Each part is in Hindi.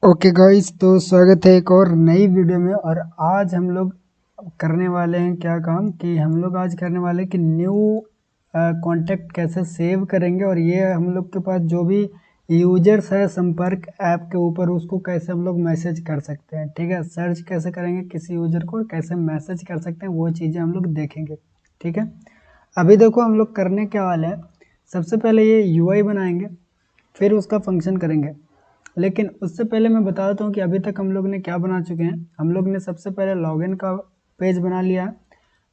ओके गाइस, तो स्वागत है एक और नई वीडियो में। और आज हम लोग करने वाले हैं क्या काम कि हम लोग आज करने वाले हैं कि न्यू कांटेक्ट कैसे सेव करेंगे, और ये हम लोग के पास जो भी यूजर्स है संपर्क ऐप के ऊपर उसको कैसे हम लोग मैसेज कर सकते हैं। ठीक है, सर्च कैसे करेंगे किसी यूजर को, कैसे मैसेज कर सकते हैं, वो चीज़ें हम लोग देखेंगे। ठीक है, अभी देखो हम लोग करने क्या वाले हैं। सबसे पहले ये यूआई बनाएंगे, फिर उसका फंक्शन करेंगे। लेकिन उससे पहले मैं बता देता हूँ कि अभी तक हम लोग ने क्या बना चुके हैं। हम लोग ने सबसे पहले लॉगिन का पेज बना लिया है,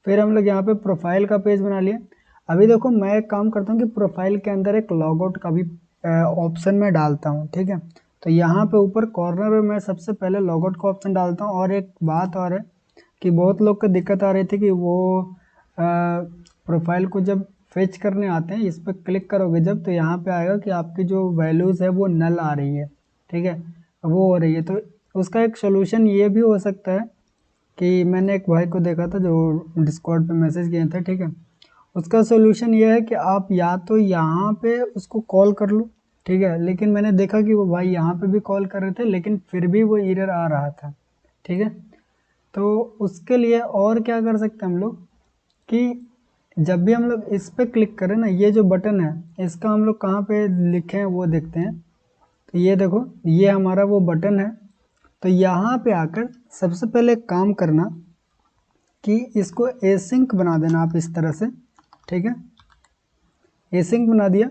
फिर हम लोग यहाँ पे प्रोफाइल का पेज बना लिया। अभी देखो मैं एक काम करता हूँ कि प्रोफाइल के अंदर एक लॉगआउट का भी ऑप्शन में डालता हूँ। ठीक है, तो यहाँ पे ऊपर कॉर्नर में मैं सबसे पहले लॉगआउट का ऑप्शन डालता हूँ। और एक बात और है कि बहुत लोग को दिक्कत आ रही थी कि वो प्रोफाइल को जब फेच करने आते हैं, इस पर क्लिक करोगे जब, तो यहाँ पे आएगा कि आपकी जो वैल्यूज़ है वो नल आ रही है। ठीक है, वो हो रही है। तो उसका एक सोल्यूशन ये भी हो सकता है कि मैंने एक भाई को देखा था जो डिस्कॉर्ड पे मैसेज किए थे। ठीक है, उसका सोल्यूशन ये है कि आप या तो यहाँ पे उसको कॉल कर लो। ठीक है, लेकिन मैंने देखा कि वो भाई यहाँ पे भी कॉल कर रहे थे लेकिन फिर भी वो एरर आ रहा था। ठीक है, तो उसके लिए और क्या कर सकते हैं हम लोग कि जब भी हम लोग इस पे क्लिक करें ना, ये जो बटन है इसका हम लोग कहाँ पे लिखे हैं वो देखते हैं। तो ये देखो, ये हमारा वो बटन है। तो यहाँ पे आकर सबसे पहले एक काम करना कि इसको एसिंक बना देना आप इस तरह से। ठीक है, एसिंक बना दिया।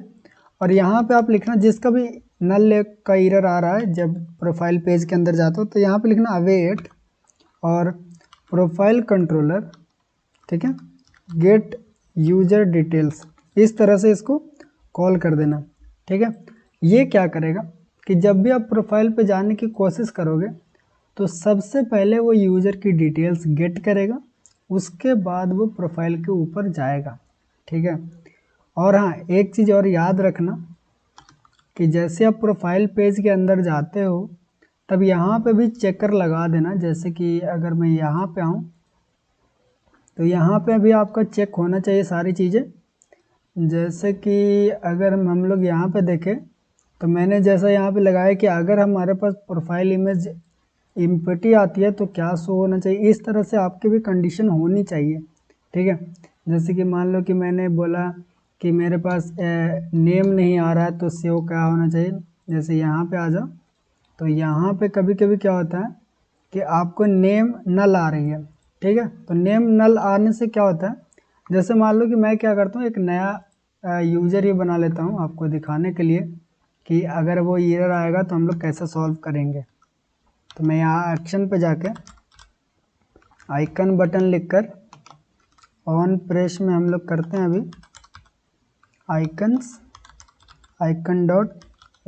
और यहाँ पे आप लिखना जिसका भी नल का एरर आ रहा है जब प्रोफाइल पेज के अंदर जाते हो, तो यहाँ पे लिखना अवेट और प्रोफाइल कंट्रोलर। ठीक है, गेट यूजर डिटेल्स, इस तरह से इसको कॉल कर देना। ठीक है, ये क्या करेगा कि जब भी आप प्रोफाइल पे जाने की कोशिश करोगे तो सबसे पहले वो यूज़र की डिटेल्स गेट करेगा, उसके बाद वो प्रोफाइल के ऊपर जाएगा। ठीक है, और हाँ एक चीज़ और याद रखना कि जैसे आप प्रोफाइल पेज के अंदर जाते हो तब यहाँ पे भी चेकर लगा देना। जैसे कि अगर मैं यहाँ पे आऊँ तो यहाँ पे भी आपका चेक होना चाहिए सारी चीज़ें। जैसे कि अगर हम लोग यहाँ पे देखें तो मैंने जैसा यहाँ पे लगाया कि अगर हमारे पास प्रोफाइल इमेज इम्पटी आती है तो क्या शो होना चाहिए, इस तरह से आपकी भी कंडीशन होनी चाहिए। ठीक है, जैसे कि मान लो कि मैंने बोला कि मेरे पास नेम नहीं आ रहा है तो शो क्या होना चाहिए। जैसे यहाँ पे आ जाओ, तो यहाँ पे कभी कभी क्या होता है कि आपको नेम नल आ रही है। ठीक है, तो नेम नल आने से क्या होता है, जैसे मान लो कि मैं क्या करता हूँ एक नया यूज़र ही बना लेता हूँ आपको दिखाने के लिए कि अगर वो एरर आएगा तो हम लोग कैसे सॉल्व करेंगे। तो मैं यहाँ एक्शन पे जाके आइकन बटन लिखकर ऑन प्रेस में हम लोग करते हैं अभी icons icon dot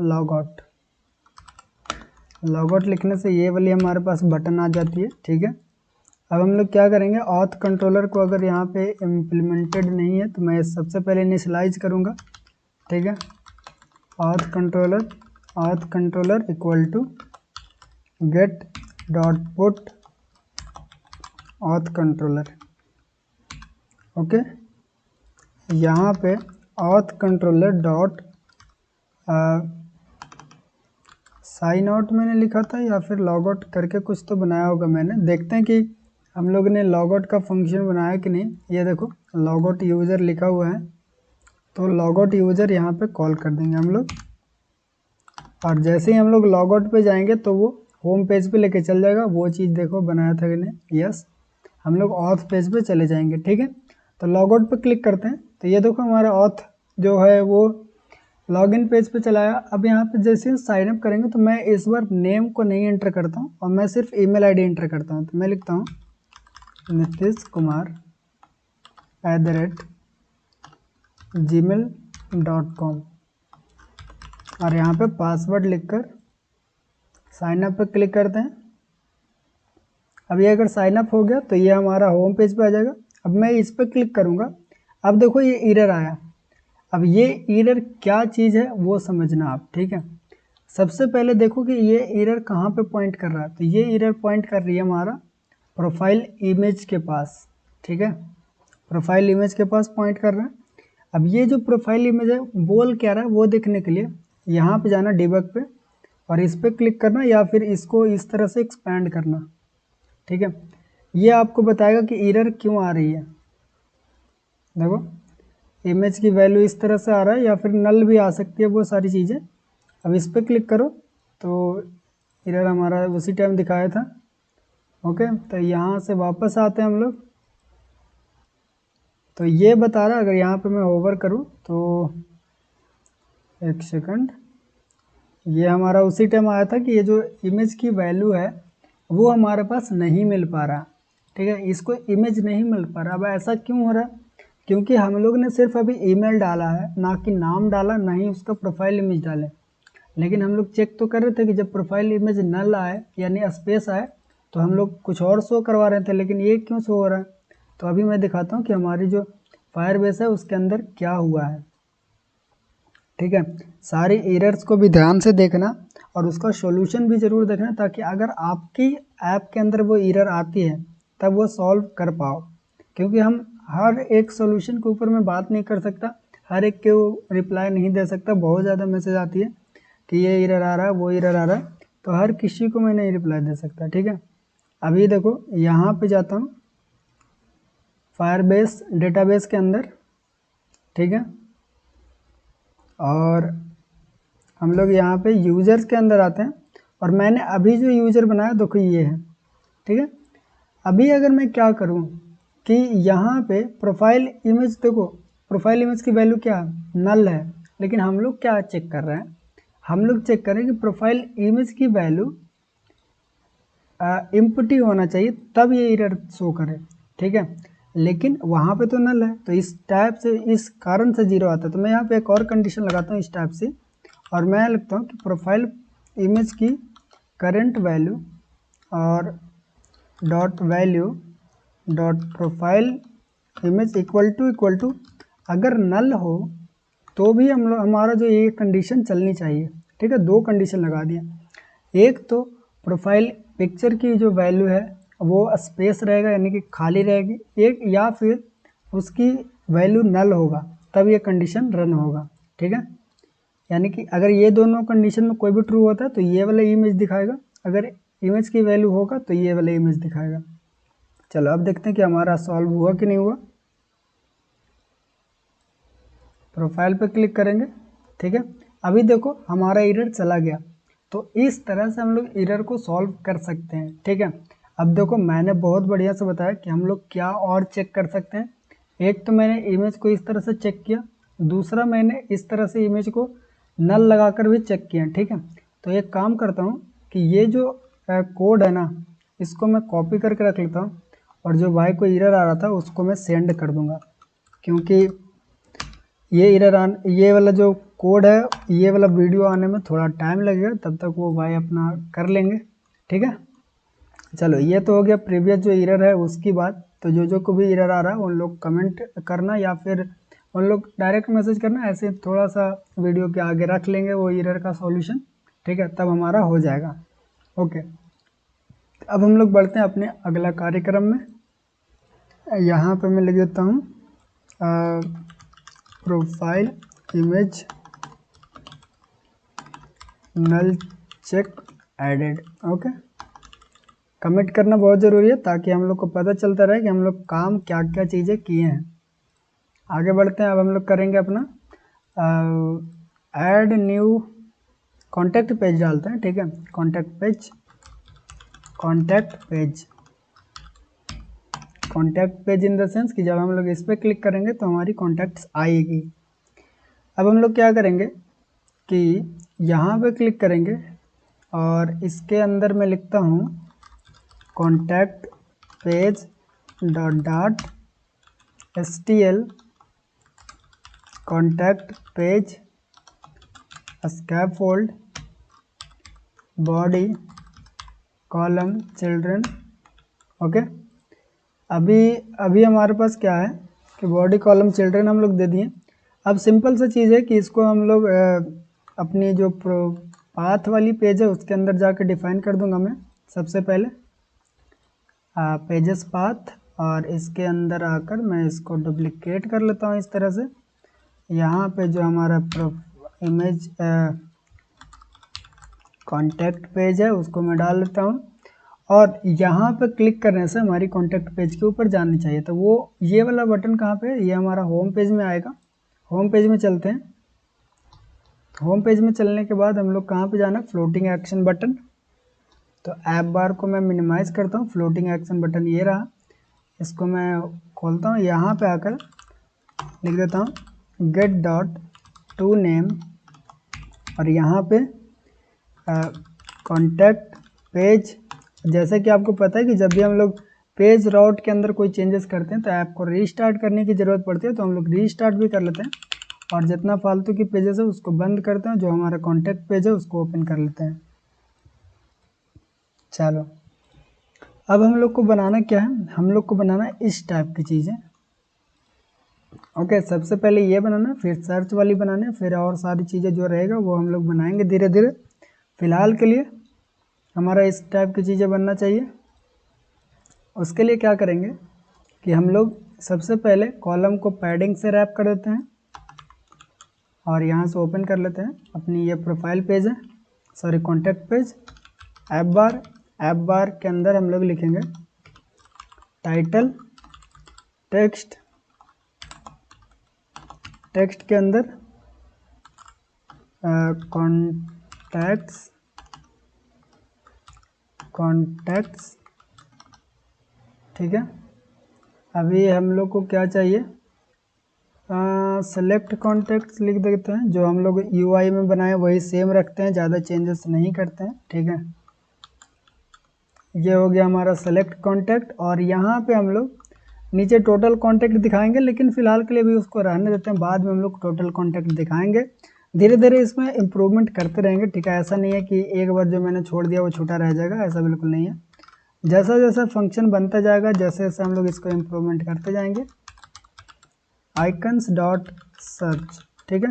logout. Logout लिखने से ये वाली हमारे पास बटन आ जाती है। ठीक है, अब हम लोग क्या करेंगे, ऑथ कंट्रोलर को अगर यहाँ पे इम्प्लीमेंटेड नहीं है तो मैं सबसे पहले इनिशियलाइज करूँगा। ठीक है, auth controller equal to get dot put auth controller. Okay, यहाँ पे auth controller dot sign out मैंने लिखा था या फिर लॉग आउट करके कुछ तो बनाया होगा मैंने। देखते हैं कि हम लोग ने लॉग आउट का फंक्शन बनाया कि नहीं। ये देखो लॉग आउट यूज़र लिखा हुआ है, तो लॉग आउट यूज़र यहाँ पे कॉल कर देंगे हम लोग। और जैसे ही हम लोग लॉग आउट पे जाएंगे तो वो होम पेज पे लेके चल जाएगा। वो चीज़ देखो बनाया था कि नहीं, यस। हम लोग ऑथ पेज पे चले जाएंगे। ठीक है, तो लॉग आउट पे क्लिक करते हैं तो ये देखो हमारा ऑथ जो है वो लॉगिन पेज पे चलाया। अब यहाँ पे जैसे साइन अप करेंगे तो मैं इस बार नेम को नहीं एंटर करता हूँ और मैं सिर्फ ईमेल आईडी एंटर करता हूँ। तो मैं लिखता हूँ nitishkumar@gmail.com और यहाँ पे पासवर्ड लिखकर साइन अप पे क्लिक करते हैं। अब ये अगर साइन अप हो गया तो ये हमारा होम पेज पे आ जाएगा। अब मैं इस पर क्लिक करूँगा, अब देखो ये एरर आया। अब ये एरर क्या चीज़ है वो समझना आप। ठीक है, सबसे पहले देखो कि ये एरर कहाँ पे पॉइंट कर रहा है। तो ये एरर पॉइंट कर रही है हमारा प्रोफाइल इमेज के पास। ठीक है, प्रोफाइल इमेज के पास पॉइंट कर रहा है। अब ये जो प्रोफाइल इमेज है बोल क्या रहा है वो देखने के लिए यहाँ पे जाना डिबग पे और इस पर क्लिक करना या फिर इसको इस तरह से एक्सपैंड करना। ठीक है, ये आपको बताएगा कि एरर क्यों आ रही है। देखो इमेज की वैल्यू इस तरह से आ रहा है या फिर नल भी आ सकती है, वो सारी चीज़ें। अब इस पर क्लिक करो तो एरर हमारा उसी टाइम दिखाया था। ओके, तो यहाँ से वापस आते हैं हम लोग। तो ये बता रहा है, अगर यहाँ पे मैं ओवर करूँ तो एक सेकंड, ये हमारा उसी टाइम आया था कि ये जो इमेज की वैल्यू है वो हमारे पास नहीं मिल पा रहा। ठीक है, इसको इमेज नहीं मिल पा रहा। अब ऐसा क्यों हो रहा है? क्योंकि हम लोग ने सिर्फ अभी ईमेल डाला है, ना कि नाम डाला, ना ही उसका प्रोफाइल इमेज डाले। लेकिन हम लोग चेक तो कर रहे थे कि जब प्रोफाइल इमेज नल आए यानी स्पेस आए तो हम लोग कुछ और शो करवा रहे थे, लेकिन ये क्यों शो हो रहा है? तो अभी मैं दिखाता हूँ कि हमारी जो फायरबेस है उसके अंदर क्या हुआ है। ठीक है, सारी एरर्स को भी ध्यान से देखना और उसका सॉल्यूशन भी ज़रूर देखना, ताकि अगर आपकी ऐप के अंदर वो एरर आती है तब वो सॉल्व कर पाओ। क्योंकि हम हर एक सॉल्यूशन के ऊपर मैं बात नहीं कर सकता, हर एक के रिप्लाई नहीं दे सकता। बहुत ज़्यादा मैसेज आती है कि ये एरर आ रहा है, वो एरर आ रहा है, तो हर किसी को मैं नहीं रिप्लाई दे सकता। ठीक है, अभी देखो यहाँ पे जाता हूँ फायरबेस डेटाबेस के अंदर। ठीक है, और हम लोग यहाँ पे यूज़र्स के अंदर आते हैं और मैंने अभी जो यूज़र बनाया देखो ये है। ठीक है, अभी अगर मैं क्या करूँ कि यहाँ पे प्रोफाइल इमेज, देखो प्रोफाइल इमेज की वैल्यू क्या नल है, लेकिन हम लोग क्या चेक कर रहे हैं? हम लोग चेक कर रहे हैं कि प्रोफाइल इमेज की वैल्यू एम्प्टी होना चाहिए तब ये एरर शो करे। ठीक है, लेकिन वहाँ पे तो नल है, तो इस टाइप से, इस कारण से जीरो आता है। तो मैं यहाँ पे एक और कंडीशन लगाता हूँ इस टाइप से, और मैं लिखता हूँ कि प्रोफाइल इमेज की करंट वैल्यू और dot value dot profile image equal to अगर नल हो तो भी हम लोग, हमारा जो ये कंडीशन चलनी चाहिए। ठीक है, दो कंडीशन लगा दिया। एक तो प्रोफाइल पिक्चर की जो वैल्यू है वो स्पेस रहेगा यानी कि खाली रहेगी, एक या फिर उसकी वैल्यू नल होगा तब ये कंडीशन रन होगा। ठीक है, यानी कि अगर ये दोनों कंडीशन में कोई भी ट्रू होता है तो ये वाला इमेज दिखाएगा, अगर इमेज की वैल्यू होगा तो ये वाला इमेज दिखाएगा। चलो अब देखते हैं कि हमारा सॉल्व हुआ कि नहीं हुआ। प्रोफाइल पे क्लिक करेंगे। ठीक है, अभी देखो हमारा एरर चला गया। तो इस तरह से हम लोग एरर को सॉल्व कर सकते हैं। ठीक है, अब देखो मैंने बहुत बढ़िया से बताया कि हम लोग क्या और चेक कर सकते हैं। एक तो मैंने इमेज को इस तरह से चेक किया, दूसरा मैंने इस तरह से इमेज को नल लगाकर भी चेक किया। ठीक है, तो एक काम करता हूँ कि ये जो कोड है ना, इसको मैं कॉपी करके रख लेता हूँ, और जो भाई को एरर आ रहा था उसको मैं सेंड कर दूंगा। क्योंकि ये ये वाला जो कोड है, ये वाला वीडियो आने में थोड़ा टाइम लगेगा, तब तक वो भाई अपना कर लेंगे। ठीक है, चलो ये तो हो गया प्रीवियस जो एरर है उसकी बात। तो जो को भी एरर आ रहा है उन लोग कमेंट करना या फिर उन लोग डायरेक्ट मैसेज करना, ऐसे थोड़ा सा वीडियो के आगे रख लेंगे वो एरर का सॉल्यूशन। ठीक है, तब हमारा हो जाएगा। ओके, अब हम लोग बढ़ते हैं अपने अगला कार्यक्रम में। यहाँ पे मैं लिख देता हूँ प्रोफाइल इमेज नल चेक एडेड। ओके, कमिट करना बहुत ज़रूरी है ताकि हम लोग को पता चलता रहे कि हम लोग काम क्या क्या चीज़ें किए हैं। आगे बढ़ते हैं, अब हम लोग करेंगे अपना ऐड न्यू कॉन्टैक्ट पेज डालते हैं। ठीक है, contact page in the sense कि जब हम लोग इस पर क्लिक करेंगे तो हमारी कॉन्टैक्ट्स आएगी। अब हम लोग क्या करेंगे कि यहाँ पे क्लिक करेंगे और इसके अंदर मैं लिखता हूँ contact page dot stl contact page scaffold body column children. Okay, अभी हमारे पास क्या है कि बॉडी कॉलम चिल्ड्रन हम लोग दे दिए। अब सिंपल सा चीज़ है कि इसको हम लोग अपनी जो पाथ वाली पेज है उसके अंदर जाकर डिफाइन कर दूंगा मैं सबसे पहले पेजेस पाथ, और इसके अंदर आकर मैं इसको डुप्लिकेट कर लेता हूँ इस तरह से। यहाँ पे जो हमारा इमेज कॉन्टैक्ट पेज है उसको मैं डाल देता हूँ, और यहाँ पे क्लिक करने से हमारी कॉन्टैक्ट पेज के ऊपर जानी चाहिए। तो वो ये वाला बटन कहाँ पे है, ये हमारा होम पेज में आएगा। होम पेज में चलते हैं। होम पेज में चलने के बाद हम लोग कहाँ पे जाना, फ्लोटिंग एक्शन बटन। तो ऐप बार को मैं मिनिमाइज़ करता हूँ, फ्लोटिंग एक्शन बटन ये रहा, इसको मैं खोलता हूँ। यहाँ पे आकर लिख देता हूँ गेट डॉट टू नेम, और यहाँ पे कॉन्टैक्ट पेज। जैसे कि आपको पता है कि जब भी हम लोग पेज राउट के अंदर कोई चेंजेस करते हैं तो ऐप को रीस्टार्ट करने की ज़रूरत पड़ती है, तो हम लोग रीस्टार्ट भी कर लेते हैं, और जितना फालतू की पेजेस है उसको बंद करते हैं, जो हमारा कॉन्टैक्ट पेज है उसको ओपन कर लेते हैं। चलो, अब हम लोग को बनाना क्या है, हम लोग को बनाना इस टाइप की चीज़ें। ओके, सबसे पहले ये बनाना, फिर सर्च वाली बनाने, फिर और सारी चीज़ें जो रहेगा वो हम लोग बनाएंगे धीरे धीरे। फिलहाल के लिए हमारा इस टाइप की चीज़ें बनना चाहिए। उसके लिए क्या करेंगे कि हम लोग सबसे पहले कॉलम को पैडिंग से रैप कर देते हैं, और यहाँ से ओपन कर लेते हैं अपनी ये प्रोफाइल पेज है, सॉरी कॉन्टैक्ट पेज। ऐप बार, ऐप बार के अंदर हम लोग लिखेंगे टाइटल टेक्स्ट, टेक्स्ट के अंदर कॉन्टैक्ट्स, कॉन्टैक्ट्स, ठीक है। अभी हम लोग को क्या चाहिए, सेलेक्ट कॉन्टैक्ट्स लिख देते हैं, जो हम लोग यूआई में बनाए वही सेम रखते हैं, ज़्यादा चेंजेस नहीं करते हैं, ठीक है। ये हो गया हमारा सेलेक्ट कॉन्टैक्ट, और यहाँ पे हम लोग नीचे टोटल कॉन्टैक्ट दिखाएंगे, लेकिन फिलहाल के लिए भी उसको रहने देते हैं, बाद में हम लोग टोटल कॉन्टैक्ट दिखाएंगे। धीरे धीरे इसमें इम्प्रूवमेंट करते रहेंगे, ठीक है। ऐसा नहीं है कि एक बार जो मैंने छोड़ दिया वो छूटा रह जाएगा, ऐसा बिल्कुल नहीं है। जैसा जैसा फंक्शन बनता जाएगा, जैसे जैसे हम लोग इसको इम्प्रूवमेंट करते जाएंगे। आइकन्स डॉट सर्च, ठीक है।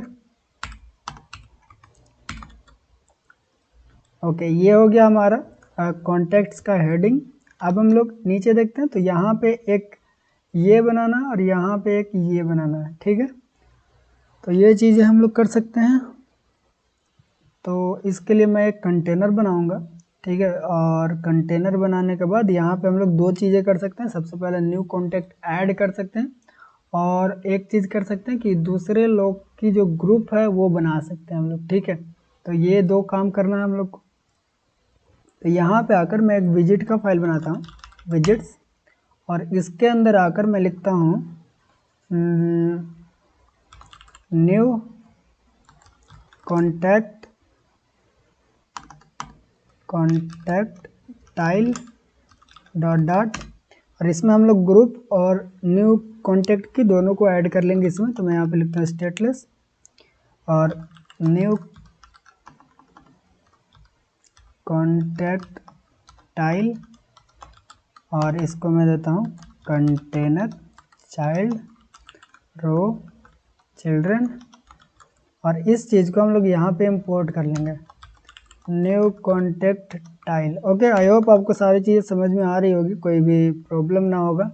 ओके, ये हो गया हमारा कॉन्टैक्ट्स का हेडिंग। अब हम लोग नीचे देखते हैं, तो यहाँ पे एक ये बनाना और यहाँ पे एक ये बनाना है, ठीक है। तो ये चीज़ें हम लोग कर सकते हैं। तो इसके लिए मैं एक कंटेनर बनाऊंगा, ठीक है। और कंटेनर बनाने के बाद यहाँ पे हम लोग दो चीज़ें कर सकते हैं। सबसे पहले न्यू कॉन्टैक्ट ऐड कर सकते हैं, और एक चीज़ कर सकते हैं कि दूसरे लोग की जो ग्रुप है वो बना सकते हैं हम लोग, ठीक है। तो ये दो काम करना है हम लोग को। तो यहाँ पे आकर मैं एक विजिट का फाइल बनाता हूँ, विजिट्स, और इसके अंदर आकर मैं लिखता हूँ new contact, contact tile dot dot, और इसमें हम लोग ग्रुप और न्यू कॉन्टैक्ट की दोनों को ऐड कर लेंगे इसमें। तो मैं यहाँ पे लिखता हूँ स्टेटलेस और न्यू कॉन्टैक्ट टाइल, और इसको मैं देता हूँ कंटेनर चाइल्ड रो चिल्ड्रन, और इस चीज़ को हम लोग यहाँ पे इंपोर्ट कर लेंगे new contact tile. Okay, I hope आपको सारी चीज़ें समझ में आ रही होगी, कोई भी प्रॉब्लम ना होगा।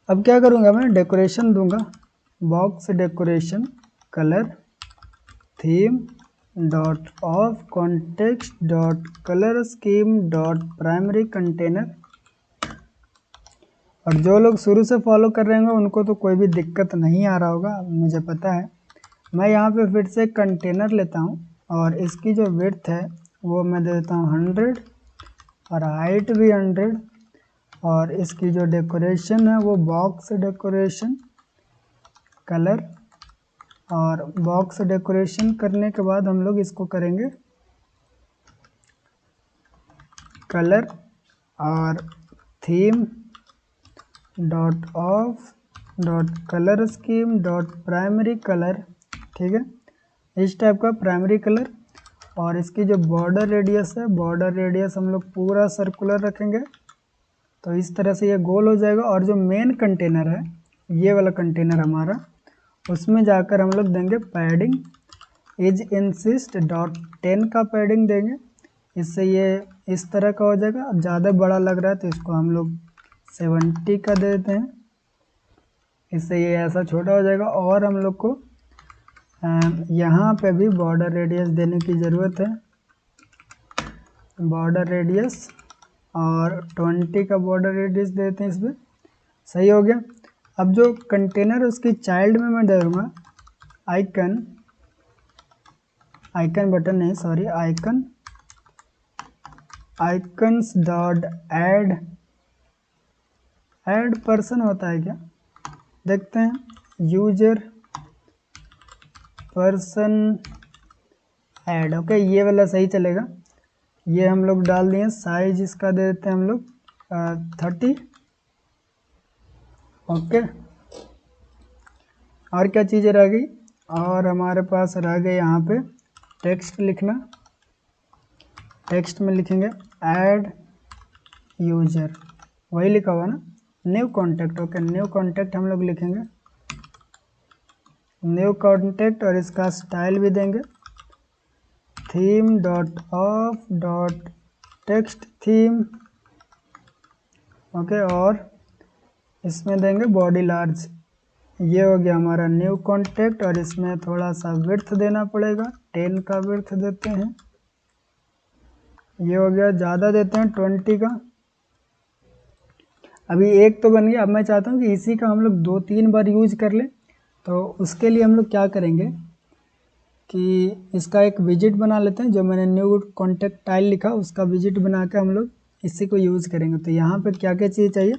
अब क्या करूँगा, मैं डेकोरेशन दूंगा, box decoration colour theme dot of context dot colour scheme dot primary container. और जो लोग शुरू से फॉलो कर रहे होंगे उनको तो कोई भी दिक्कत नहीं आ रहा होगा, मुझे पता है। मैं यहाँ पे फिर से कंटेनर लेता हूँ, और इसकी जो विड्थ है वो मैं दे देता हूँ 100, और हाइट भी 100, और इसकी जो डेकोरेशन है वो बॉक्स डेकोरेशन कलर, और बॉक्स डेकोरेशन करने के बाद हम लोग इसको करेंगे कलर और theme dot of dot colour scheme dot primary colour, ठीक है, इस टाइप का प्राइमरी कलर। और इसकी जो बॉर्डर रेडियस है, बॉर्डर रेडियस हम लोग पूरा सर्कुलर रखेंगे, तो इस तरह से ये गोल हो जाएगा। और जो मेन कंटेनर है, ये वाला कंटेनर हमारा, उसमें जाकर हम लोग देंगे पैडिंग इज इंसिस्ट डॉट 10 का पैडिंग देंगे, इससे ये इस तरह का हो जाएगा। अब ज़्यादा बड़ा लग रहा है तो इसको हम लोग 70 का दे देते हैं, इससे ये ऐसा छोटा हो जाएगा। और हम लोग को यहाँ पे भी बॉर्डर रेडियस देने की ज़रूरत है, बॉर्डर रेडियस और 20 का बॉर्डर रेडियस देते हैं इसमें। सही हो गया। अब जो कंटेनर उसकी चाइल्ड में मैं दे दूँगा आइकन बटन नहीं, sorry, icons dot add person होता है क्या, देखते हैं। यूजर पर्सन ऐड, ओके, ये वाला सही चलेगा। ये हम लोग डाल दिए। साइज इसका दे देते हैं हम लोग 30, ओके। और क्या चीज़ें रह गई, और हमारे पास रह गए यहाँ पे टेक्स्ट लिखना। टेक्स्ट में लिखेंगे ऐड यूजर, वही लिखा हुआ ना, new contact, okay, new contact हम लोग लिखेंगे, न्यू कॉन्टैक्ट। और इसका स्टाइल भी देंगे theme dot of dot text theme, okay. और इसमें देंगे बॉडी लार्ज। ये हो गया हमारा न्यू कॉन्टैक्ट। और इसमें थोड़ा सा विड्थ देना पड़ेगा, 10 का विड्थ देते हैं। ये हो गया, ज़्यादा देते हैं 20 का। अभी एक तो बन गया। अब मैं चाहता हूँ कि इसी का हम लोग 2-3 बार यूज कर लें। तो उसके लिए हम लोग क्या करेंगे कि इसका एक विजिट बना लेते हैं। जो मैंने न्यू कॉन्टैक्ट टाइल लिखा उसका विजिट बना के हम लोग इसी को यूज़ करेंगे। तो यहाँ पे क्या क्या चीज़ चाहिए,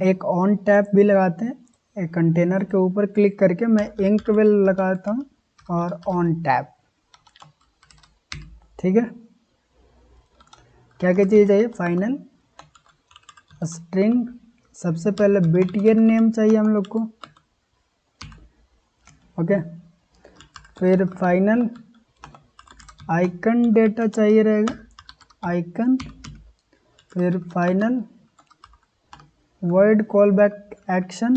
एक ऑन टैप भी लगाते हैं। एक कंटेनर के ऊपर क्लिक करके मैं इंक वेल लगाता हूँ और ऑन टैप, ठीक है। क्या क्या चीज़ चाहिए, फाइनल स्ट्रिंग, सबसे पहले बीटीएन नेम चाहिए हम लोग को, ओके। फिर फाइनल आइकन डेटा चाहिए रहेगा, आइकन। फिर final word call back action,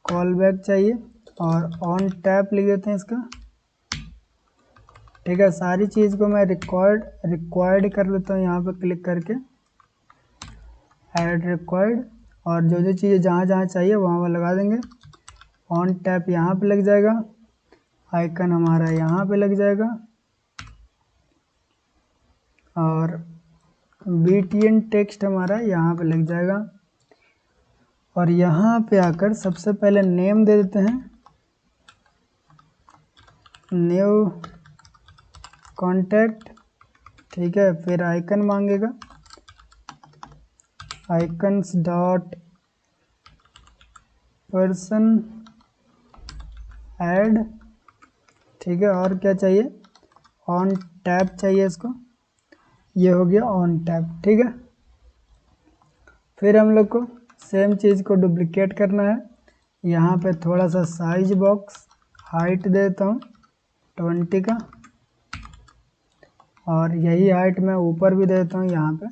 call back चाहिए। और ऑन टैप लिख देते हैं इसका, ठीक है। सारी चीज़ को मैं रिक्वायर्ड कर लेता हूँ यहाँ पे क्लिक करके, ऐड रिक्वायर्ड। और जो जो चीज़ें जहाँ जहाँ चाहिए वहाँ वहाँ लगा देंगे। ऑन टैप यहाँ पे लग जाएगा, आइकन हमारा यहाँ पे लग जाएगा, और बीटीएन टेक्स्ट हमारा यहाँ पे लग जाएगा। और यहाँ पे आकर सबसे पहले नेम दे देते हैं, न्यू कॉन्टैक्ट, ठीक है। फिर आइकन मांगेगा, आइकन्स डॉट पर्सन ऐड, ठीक है। और क्या चाहिए, ऑन टैप चाहिए इसको, ये हो गया ऑन टैप, ठीक है। फिर हम लोग को सेम चीज़ को डुप्लिकेट करना है। यहाँ पे थोड़ा सा साइज बॉक्स हाइट देता हूँ 20 का, और यही हाइट मैं ऊपर भी देता हूँ यहाँ पे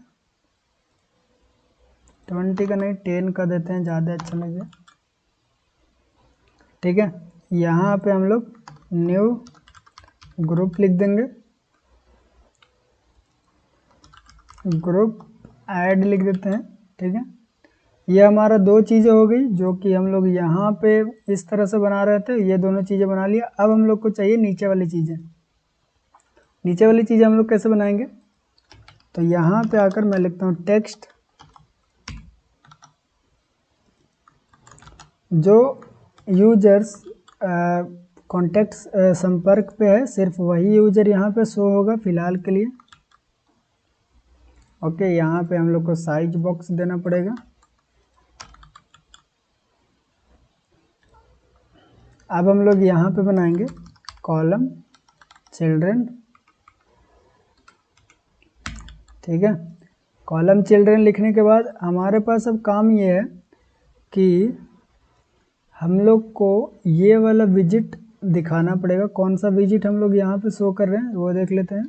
20 का नहीं 10 का देते हैं, ज़्यादा अच्छा लगे, ठीक है। यहाँ पे हम लोग न्यू ग्रुप लिख देंगे, ग्रुप ऐड लिख देते हैं, ठीक है। ये हमारा दो चीज़ें हो गई जो कि हम लोग यहाँ पे इस तरह से बना रहे थे। ये दोनों चीज़ें बना लिया। अब हम लोग को चाहिए नीचे वाली चीज़ें। नीचे वाली चीज़ें हम लोग कैसे बनाएंगे, तो यहाँ पे आकर मैं लिखता हूँ टेक्स्ट, जो यूजर्स कॉन्टैक्ट्स संपर्क पे है सिर्फ वही यूजर यहाँ पे शो होगा फिलहाल के लिए, ओके। यहाँ पे हम लोग को साइज बॉक्स देना पड़ेगा। अब हम लोग यहाँ पे बनाएंगे कॉलम चिल्ड्रन, ठीक है। कॉलम चिल्ड्रन लिखने के बाद हमारे पास अब काम ये है कि हम लोग को ये वाला विजिट दिखाना पड़ेगा। कौन सा विजिट हम लोग यहाँ पे शो कर रहे हैं वो देख लेते हैं।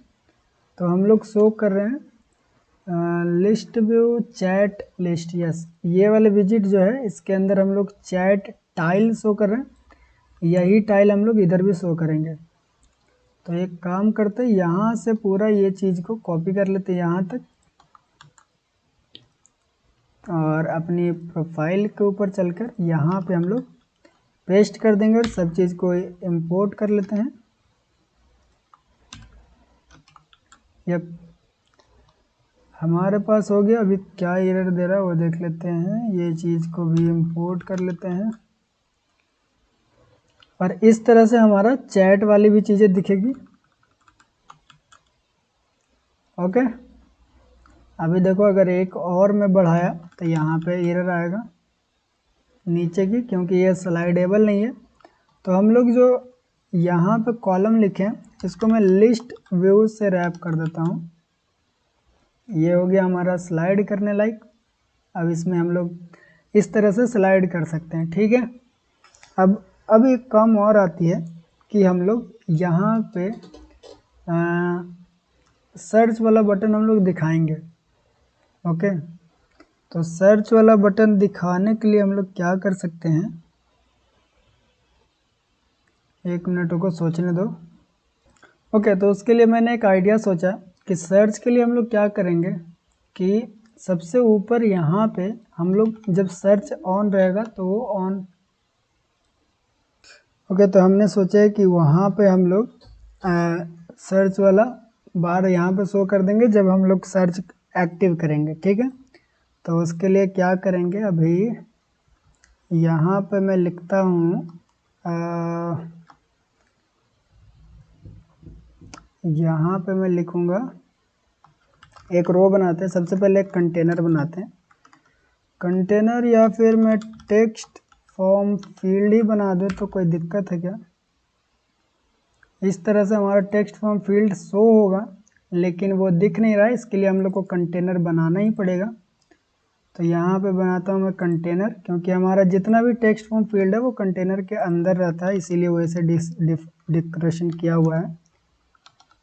तो हम लोग शो कर रहे हैं list view chat list, yes, ये वाले विजिट जो है इसके अंदर हम लोग चैट टाइल शो कर रहे हैं। यही टाइल हम लोग इधर भी शो करेंगे। तो एक काम करते हैं, यहाँ से पूरा ये चीज़ को कॉपी कर लेते हैं यहाँ तक, और अपनी प्रोफाइल के ऊपर चलकर यहाँ पे हम लोग पेस्ट कर देंगे और सब चीज़ को इंपोर्ट कर लेते हैं। यप, हमारे पास हो गया। अभी क्या एरर दे रहा है वो देख लेते हैं। ये चीज़ को भी इंपोर्ट कर लेते हैं और इस तरह से हमारा चैट वाली भी चीज़ें दिखेगी। ओके, अभी देखो अगर एक और मैं बढ़ाया तो यहाँ पे एरर आएगा नीचे की, क्योंकि ये स्लाइडेबल नहीं है। तो हम लोग जो यहाँ पे कॉलम लिखे हैं इसको मैं लिस्ट व्यू से रैप कर देता हूँ। ये हो गया हमारा स्लाइड करने लायक। अब इसमें हम लोग इस तरह से स्लाइड कर सकते हैं। ठीक है, अब एक काम और आती है कि हम लोग यहाँ पे सर्च वाला बटन हम लोग दिखाएंगे। ओके, तो सर्च वाला बटन दिखाने के लिए हम लोग क्या कर सकते हैं, एक मिनट को सोचने दो। ओके, तो उसके लिए मैंने एक आइडिया सोचा कि सर्च के लिए हम लोग क्या करेंगे कि सबसे ऊपर यहाँ पे हम लोग जब सर्च ऑन रहेगा तो वो ऑन। ओके, तो हमने सोचा है कि वहाँ पे हम लोग सर्च वाला बार यहाँ पे शो कर देंगे जब हम लोग सर्च एक्टिव करेंगे। ठीक है, तो उसके लिए क्या करेंगे, अभी यहाँ पे मैं लिखता हूँ यहाँ पे मैं लिखूँगा, एक रो बनाते हैं। सबसे पहले एक कंटेनर बनाते हैं, कंटेनर, या फिर मैं टेक्स्ट फॉर्म फील्ड ही बना दूँ तो कोई दिक्कत है क्या। इस तरह से हमारा टेक्स्ट फॉर्म फील्ड शो होगा लेकिन वो दिख नहीं रहा है, इसके लिए हम लोग को कंटेनर बनाना ही पड़ेगा। तो यहाँ पे बनाता हूँ मैं कंटेनर, क्योंकि हमारा जितना भी टेक्स्ट फॉर्म फील्ड है वो कंटेनर के अंदर रहता है, इसीलिए वैसे डेकोरेशन किया हुआ है।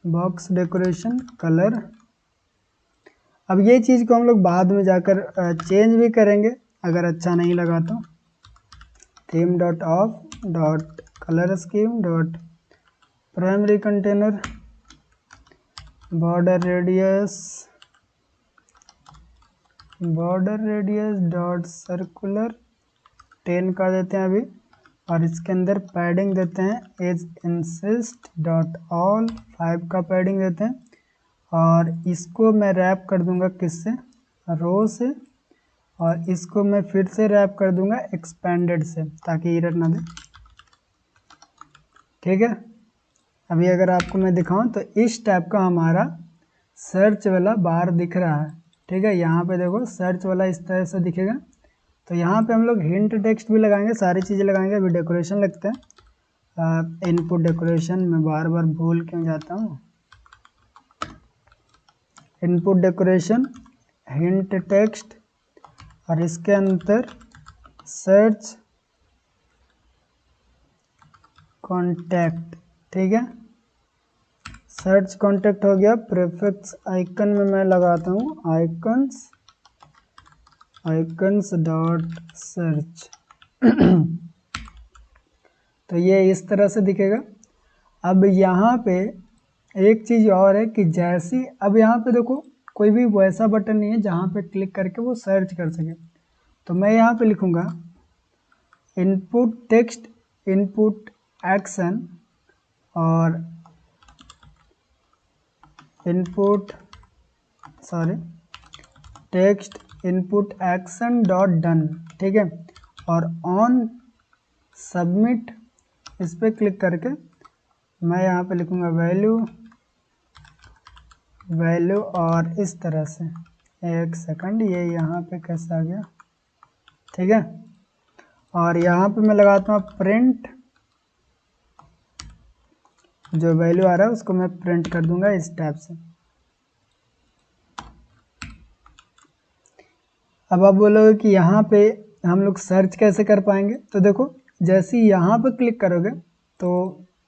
Box decoration colour. अब ये चीज़ को हम लोग बाद में जाकर चेंज भी करेंगे अगर अच्छा नहीं लगा तो। Theme dot of dot colour scheme dot primary container border radius dot circular 10 का देते हैं अभी, और इसके अंदर पैडिंग देते हैं एज इंसिस्ट डॉट ऑल 5 का पैडिंग देते हैं। और इसको मैं रैप कर दूंगा किससे, रो से, और इसको मैं फिर से रैप कर दूंगा एक्सपेंडेड से ताकि एरर ना दे। ठीक है, अभी अगर आपको मैं दिखाऊं तो इस टाइप का हमारा सर्च वाला बार दिख रहा है। ठीक है, यहाँ पे देखो सर्च वाला इस तरह से दिखेगा। तो यहाँ पे हम लोग हिंट टेक्स्ट भी लगाएंगे, सारी चीज़ें लगाएंगे। अभी डेकोरेशन लगता है, इनपुट डेकोरेशन, मैं बार बार भूल क्यों जाता हूँ। इनपुट डेकोरेशन हिंट टेक्स्ट, और इसके अंदर सर्च कॉन्टैक्ट। ठीक है, सर्च कॉन्टैक्ट हो गया। प्रीफिक्स आइकन में मैं लगाता हूँ आइकन्स डॉट सर्च। तो ये इस तरह से दिखेगा। अब यहाँ पे एक चीज़ और है कि जैसी, अब यहाँ पे देखो कोई भी वैसा बटन नहीं है जहाँ पे क्लिक करके वो सर्च कर सके। तो मैं यहाँ पे लिखूँगा इनपुट टेक्स्ट इनपुट एक्शन और text input action dot done. ठीक है, और ऑन सबमिट इस पर क्लिक करके मैं यहाँ पे लिखूँगा वैल्यू और इस तरह से। एक सेकंड, ये यहाँ पे कैसे आ गया। ठीक है, और यहाँ पे मैं लगाता हूँ प्रिंट, जो वैल्यू आ रहा है उसको मैं प्रिंट कर दूंगा इस टैब से। अब आप बोलोगे कि यहाँ पे हम लोग सर्च कैसे कर पाएंगे, तो देखो जैसे ही यहाँ पे क्लिक करोगे तो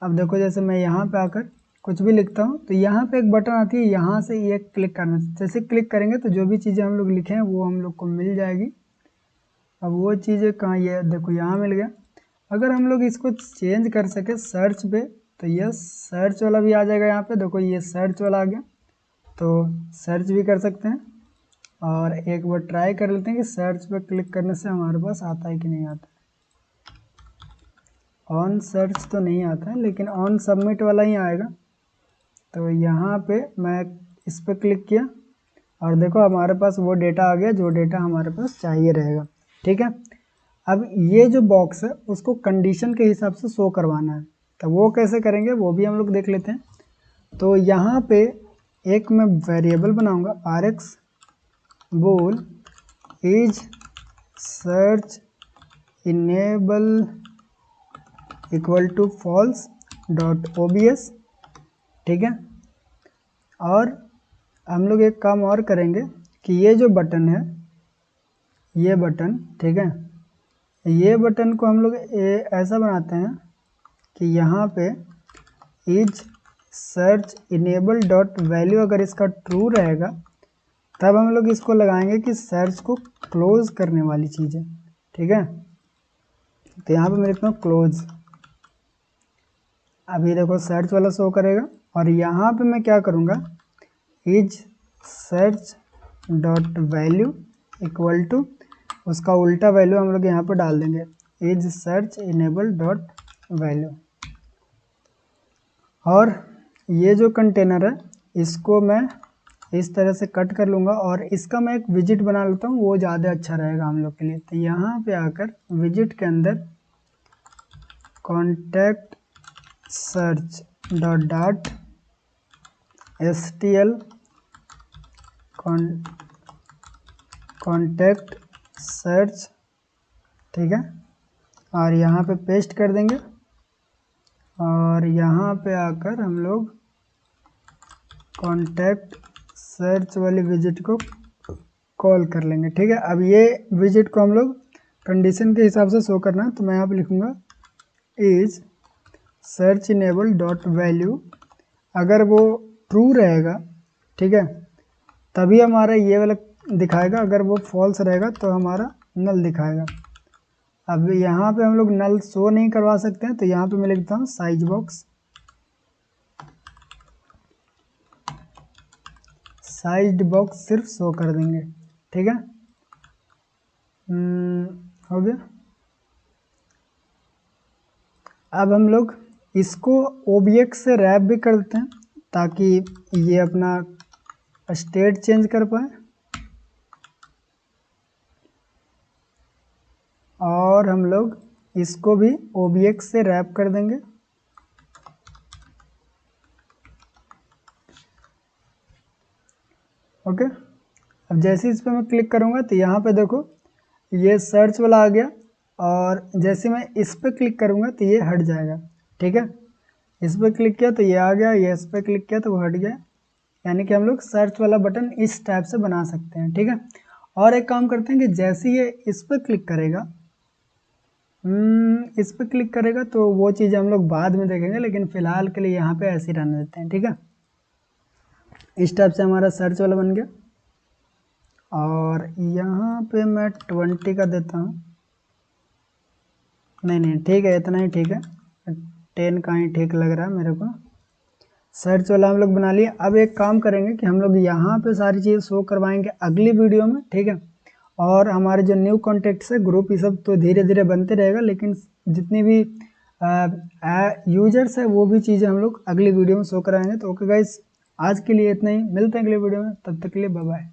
अब देखो जैसे मैं यहाँ पे आकर कुछ भी लिखता हूँ तो यहाँ पे एक बटन आती है, यहाँ से ये क्लिक करना। जैसे क्लिक करेंगे तो जो भी चीज़ें हम लोग लिखे हैं वो हम लोग को मिल जाएगी। अब वो चीज़ें कहाँ, ये देखो यहाँ मिल गया। अगर हम लोग इसको चेंज कर सके सर्च पे तो ये सर्च वाला भी आ जाएगा। यहाँ पे देखो ये सर्च वाला आ गया, तो सर्च भी कर सकते हैं। और एक बार ट्राई कर लेते हैं कि सर्च पे क्लिक करने से हमारे पास आता है कि नहीं आता है। ऑन सर्च तो नहीं आता है लेकिन ऑन सबमिट वाला ही आएगा। तो यहाँ पे मैं इस पर क्लिक किया और देखो हमारे पास वो डेटा आ गया जो डेटा हमारे पास चाहिए रहेगा। ठीक है, अब ये जो बॉक्स है उसको कंडीशन के हिसाब से शो करवाना है, तो वो कैसे करेंगे वो भी हम लोग देख लेते हैं। तो यहाँ पे एक मैं वेरिएबल बनाऊंगा rx bool is search enable equal to false dot obs। ठीक है, और हम लोग एक काम और करेंगे कि ये जो बटन है, ये बटन, ठीक है, ये बटन को हम लोग ऐसा बनाते हैं कि यहाँ पे is search enable dot value अगर इसका ट्रू रहेगा तब हम लोग इसको लगाएंगे कि सर्च को क्लोज करने वाली चीज़ है। ठीक है, तो यहाँ पे मैं लिखता हूँ क्लोज। अभी देखो सर्च वाला शो करेगा और यहाँ पे मैं क्या करूँगा, is search dot value equal to उसका उल्टा वैल्यू हम लोग यहाँ पर डाल देंगे, is search enable dot value. और ये जो कंटेनर है इसको मैं इस तरह से कट कर लूँगा और इसका मैं एक विजिट बना लेता हूँ, वो ज़्यादा अच्छा रहेगा हम लोग के लिए। तो यहाँ पे आकर विजिट के अंदर contact search dot dot stl contact search, ठीक है, और यहाँ पे पेस्ट कर देंगे और यहाँ पे आकर हम लोग कॉन्टैक्ट सर्च वाली विजिट को कॉल कर लेंगे। ठीक है, अब ये विजिट को हम लोग कंडीशन के हिसाब से शो करना है, तो मैं यहाँ पे लिखूँगा is search enable dot value, अगर वो ट्रू रहेगा, ठीक है, तभी हमारा ये वाला दिखाएगा, अगर वो फॉल्स रहेगा तो हमारा नल दिखाएगा। अब यहाँ पे हम लोग नल शो नहीं करवा सकते हैं, तो यहाँ पे मैं लिखता हूँ साइज बॉक्स, साइज्ड बॉक्स सिर्फ शो कर देंगे। ठीक है, हो गया। अब हम लोग इसको OBX से रैप भी कर देते हैं ताकि ये अपना स्टेट चेंज कर पाए, और हम लोग इसको भी OBX से रैप कर देंगे। ओके, अब जैसे इस पर मैं क्लिक करूँगा तो यहाँ पे देखो ये सर्च वाला आ गया, और जैसे मैं इस पर क्लिक करूँगा तो ये हट जाएगा। ठीक है, इस पर क्लिक किया तो ये आ गया, ये इस पर क्लिक किया तो वो हट गया। यानी कि हम लोग सर्च वाला बटन इस टाइप से बना सकते हैं। ठीक है, और एक काम करते हैं कि जैसे ये इस पर क्लिक करेगा, इस पर क्लिक करेगा तो वो चीज़ हम लोग बाद में देखेंगे, लेकिन फ़िलहाल के लिए यहाँ पे ऐसे ही रहने देते हैं। ठीक है, इस टाइप से हमारा सर्च वाला बन गया, और यहाँ पे मैं 20 का देता हूँ, नहीं ठीक है, इतना ही ठीक है, 10 का ही ठीक लग रहा है मेरे को। सर्च वाला हम लोग बना लिए। अब एक काम करेंगे कि हम लोग यहाँ पे सारी चीज़ शो करवाएंगे अगली वीडियो में। ठीक है, और हमारे जो न्यू कॉन्टेक्ट्स है, ग्रुप, ये सब तो धीरे धीरे बनते रहेगा, लेकिन जितनी भी यूजर्स है वो भी चीज़ें हम लोग अगली वीडियो में शो कराएंगे। तो ओके गाइस, आज के लिए इतना ही, मिलते हैं अगले वीडियो में, तब तक के लिए बाय बाय।